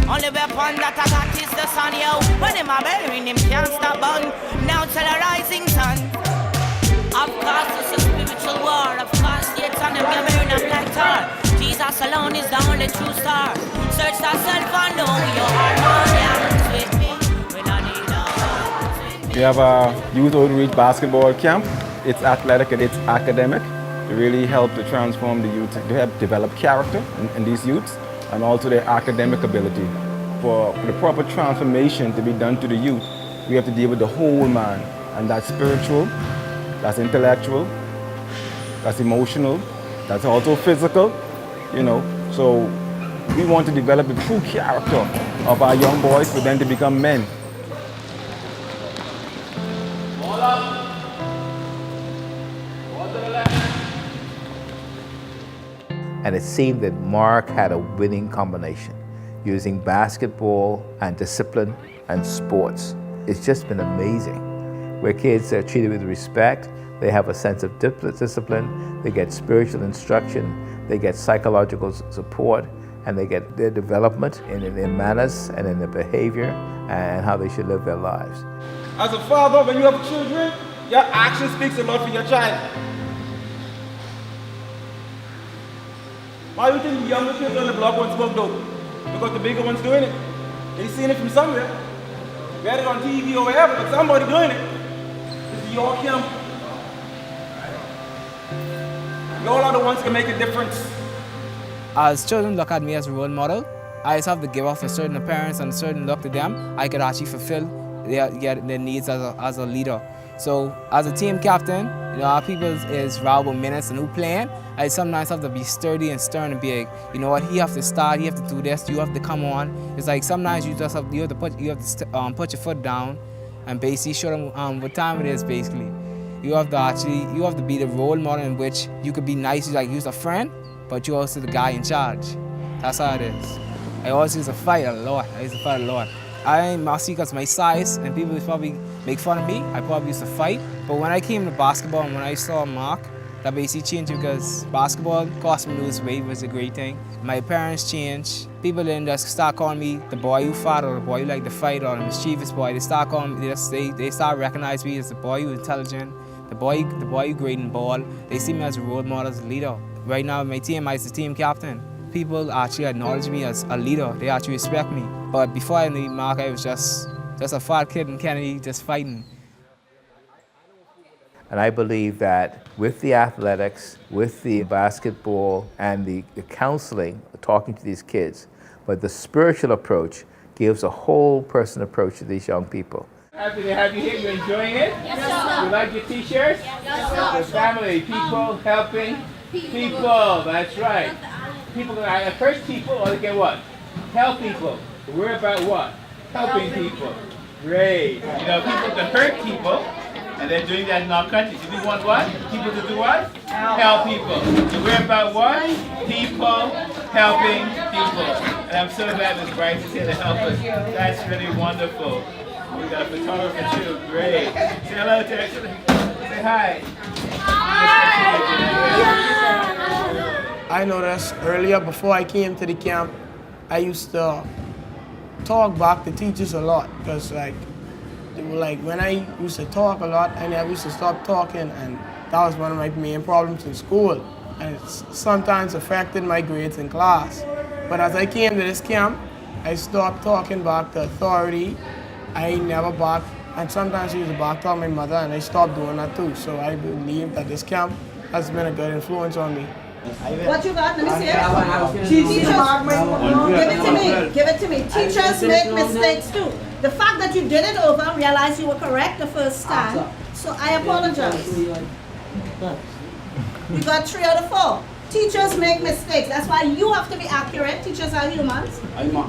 Only weapon that I got is the sun, yo. When him a burying him can't stop burn. Now till the rising sun. Of course it's a spiritual war. Of course it's on them burn up like tar. Jesus alone is the only true star. Search thyself and know your harmonious with me. When I need a We have a youth outreach basketball camp. It's athletic and it's academic. To really help to transform the youth, to help develop character in these youths and also their academic ability. For the proper transformation to be done to the youth, we have to deal with the whole man, and that's spiritual, that's intellectual, that's emotional, that's also physical, you know. So we want to develop the true character of our young boys for them to become men. And it seemed that Mark had a winning combination, using basketball and discipline and sports. It's just been amazing, where kids are treated with respect, they have a sense of discipline, they get spiritual instruction, they get psychological support, and they get their development in their manners and in their behavior and how they should live their lives. As a father, when you have children, your action speaks a lot for your child. Why do you think the younger kids on the block won't smoke dope? Because the bigger one's doing it. They've seen it from somewhere. They had it on TV or wherever, but somebody doing it. This is your camp. You all are the ones who can make a difference. As children look at me as a role model, I just have to give off a certain appearance and a certain look to them. I could actually fulfill their needs as a leader. So as a team captain, you know, our people is round about minutes and who playing. I sometimes have to be sturdy and stern and be like, you know what, he have to start, he have to do this, you have to come on. It's like sometimes you have to put your foot down and basically show them what time it is. Basically, you have to be the role model in which you could be nice, like you're a friend, but you're also the guy in charge. That's how it is. I always used to fight a lot. I'm mostly because my size, and people probably make fun of me. I probably used to fight. But when I came to basketball and when I saw Mark, that basically changed because basketball cost me lose weight was a great thing. My parents changed. People didn't just start calling me the boy who fought or the boy who liked to fight or the mischievous boy. They start calling me, they start recognizing me as the boy who's intelligent, the boy who great in ball. They see me as a role model, as a leader. Right now, my team, I'm the team captain. People actually acknowledge me as a leader. They actually respect me. But before I knew Mark, I was just a fat kid in Kennedy, just fighting. And I believe that with the athletics, with the basketball, and the counseling, talking to these kids, but the spiritual approach gives a whole person approach to these young people. Happy to have you here. You enjoying it? Yes, sir. You like your t-shirts? Yes, sir. The family, people helping people. That's right. People I hurt people or they get what? Help people. We're about what? Helping people. Great. You know, people to hurt people, and they're doing that in our country. So we want what? People to do what? Help people. So we're about what? People helping people. And I'm so glad Ms. Bryce is here to help us. That's really wonderful. We got a photographer too. Great. Say hello to her. Say hi. I noticed earlier, before I came to the camp, I used to talk back to teachers a lot because they were like, when I used to talk a lot, I never used to stop talking, and that was one of my main problems in school, and it sometimes affected my grades in class. But as I came to this camp, I stopped talking back to authority. I never back, and sometimes I used to back talk my mother, and I stopped doing that too. So I believe that this camp has been a good influence on me. What you got? Let me see it. Teachers, give it to me. Give it to me. Teachers make mistakes too. The fact that you did it over, realized you were correct the first time. So I apologize. You got 3 out of 4. Teachers make mistakes. That's why you have to be accurate. Teachers are humans.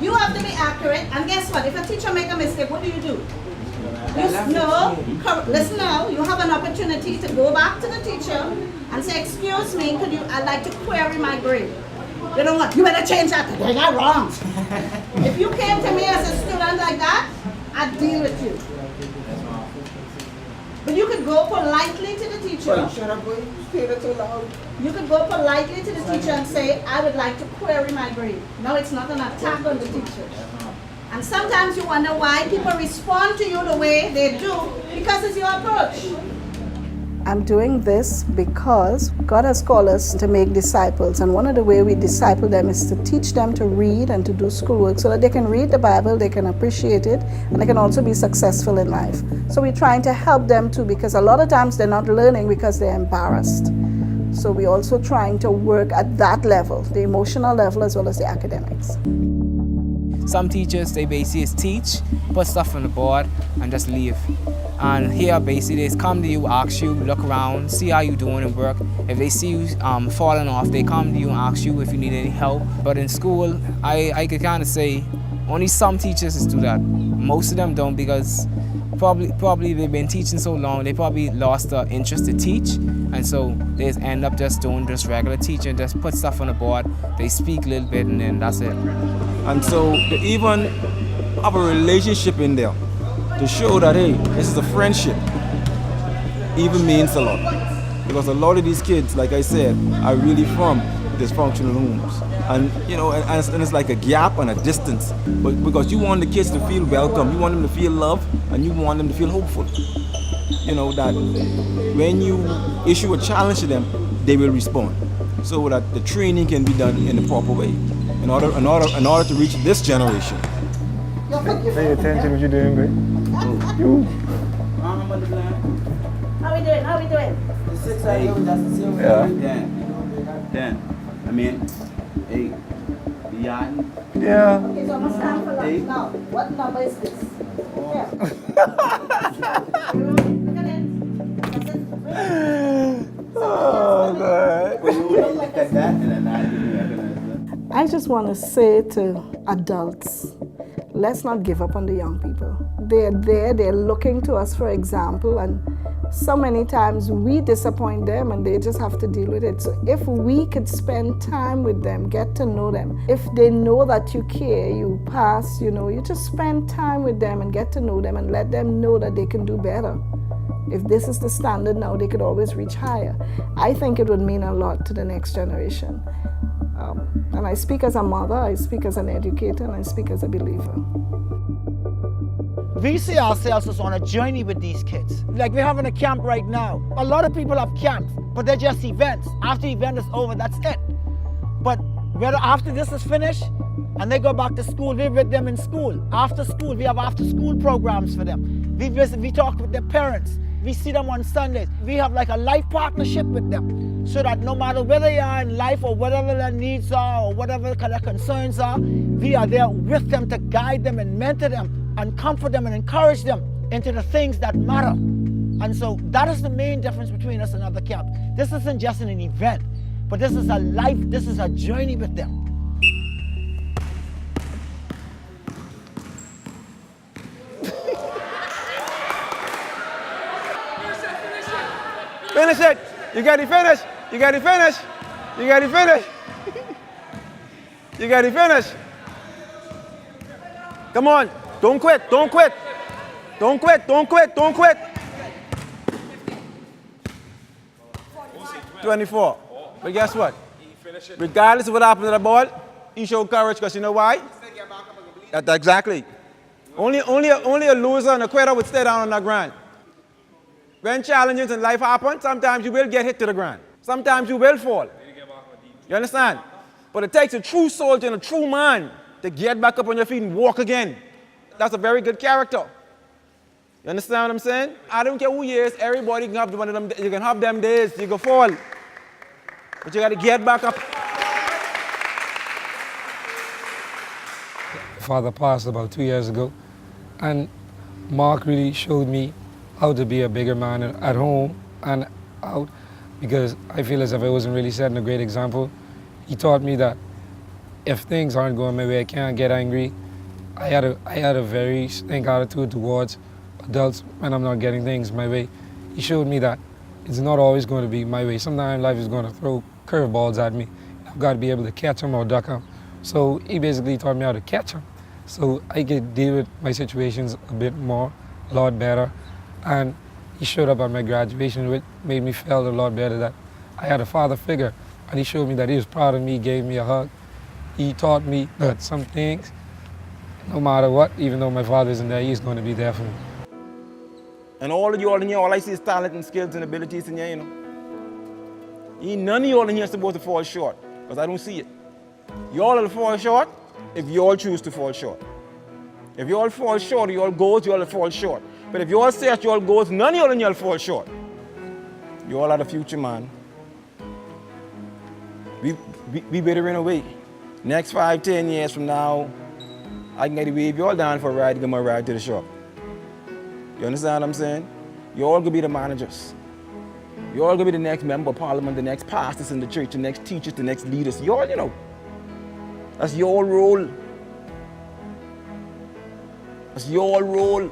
You have to be accurate. And guess what? If a teacher make a mistake, what do? Listen now. You have an opportunity to go back to the teacher and say, excuse me, I'd like to query my grade. You know what? You better change that. They got wrong. If you came to me as a student like that, I'd deal with you. But you could go politely to the teacher. You could go politely to the teacher and say, I would like to query my grade. No, it's not an attack on the teacher. And sometimes you wonder why people respond to you the way they do, because it's your approach. I'm doing this because God has called us to make disciples, and one of the ways we disciple them is to teach them to read and to do schoolwork so that they can read the Bible, they can appreciate it, and they can also be successful in life. So we're trying to help them too, because a lot of times they're not learning because they're embarrassed. So we're also trying to work at that level, the emotional level as well as the academics. Some teachers, they basically just teach, put stuff on the board, and just leave. And here, basically, they come to you, ask you, look around, see how you doing in work. If they see you falling off, they come to you and ask you if you need any help. But in school, I could kind of say only some teachers do that. Most of them don't, because probably they've been teaching so long, they probably lost the interest to teach, and so they just end up just doing just regular teaching, just put stuff on the board, they speak a little bit, and then that's it. And so they even have a relationship in there to show that, hey, this is a friendship, even means a lot. Because a lot of these kids, like I said, are really from dysfunctional homes. And you know, and it's like a gap and a distance. But because you want the kids to feel welcome, you want them to feel love, and you want them to feel hopeful. You know, that when you issue a challenge to them, they will respond. So that the training can be done in the proper way. In order to reach this generation. Pay attention what you're doing, babe. You. How we doing? The 6 I know, that's the same way. Dan. I mean, hey, beyond. Yeah. Okay, so I'm gonna stand for lunch now. What number is this? Here. Look at it. Oh, God. Look at that, and then I do. I just want to say to adults, let's not give up on the young people. They're there, they're looking to us for example, and so many times we disappoint them and they just have to deal with it. So if we could spend time with them, get to know them, if they know that you care, you pass, you just spend time with them and get to know them and let them know that they can do better. If this is the standard now, they could always reach higher. I think it would mean a lot to the next generation. And I speak as a mother, I speak as an educator, and I speak as a believer. We see ourselves as on a journey with these kids. Like we're having a camp right now. A lot of people have camps, but they're just events. After the event is over, that's it. But whether after this is finished and they go back to school, we're with them in school. After school, we have after school programs for them. We talk with their parents. We see them on Sundays. We have like a life partnership with them, so that no matter where they are in life or whatever their needs are or whatever their concerns are, we are there with them to guide them and mentor them and comfort them and encourage them into the things that matter. And so that is the main difference between us and other camps. This isn't just an event, but this is a life, this is a journey with them. Finish it. You got to finish. You got to finish. You got to finish. You got to finish. Come on. Don't quit. Don't quit. Don't quit. Don't quit. Don't quit. 24. But guess what? Regardless of what happened to the ball, you show courage, because you know why? That's exactly. Only a loser and a quitter would stay down on the ground. When challenges in life happen, sometimes you will get hit to the ground. Sometimes you will fall. You understand? But it takes a true soldier and a true man to get back up on your feet and walk again. That's a very good character. You understand what I'm saying? I don't care who you is, everybody can have one of them. You can have them days, you can fall. But you got to get back up. Father passed about 2 years ago, and Mark really showed me how to be a bigger man at home and out, because I feel as if I wasn't really setting a great example. He taught me that if things aren't going my way, I can't get angry. I had a very stink attitude towards adults when I'm not getting things my way. He showed me that it's not always going to be my way. Sometimes life is going to throw curveballs at me. I've got to be able to catch them or duck them. So he basically taught me how to catch them, so I could deal with my situations a lot better. And he showed up at my graduation, which made me feel a lot better that I had a father figure. And he showed me that he was proud of me, gave me a hug. He taught me that some things, no matter what, even though my father isn't there, he's going to be there for me. And all of you all in here, all I see is talent and skills and abilities in here, you know. None of you all in here are supposed to fall short, because I don't see it. You all will fall short if you all choose to fall short. If you all fall short, you all goals, you all will fall short. But if you all set your goals, none of you all in here will fall short. You all are the future, man. We better in a way. Next 5, 10 years from now, I can get to wave you all down for a ride, give me a ride to the shop. You understand what I'm saying? You all gonna be the managers. You all gonna be the next member of parliament, the next pastors in the church, the next teachers, the next leaders. You all, you know, that's your role. That's your role.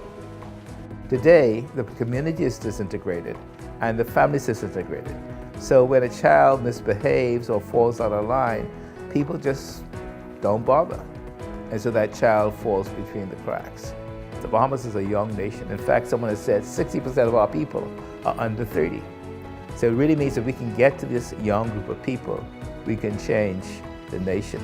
Today, the community is disintegrated and the family is disintegrated. So when a child misbehaves or falls out of line, people just don't bother. And so that child falls between the cracks. The Bahamas is a young nation. In fact, someone has said 60% of our people are under 30. So it really means that we can get to this young group of people, we can change the nation.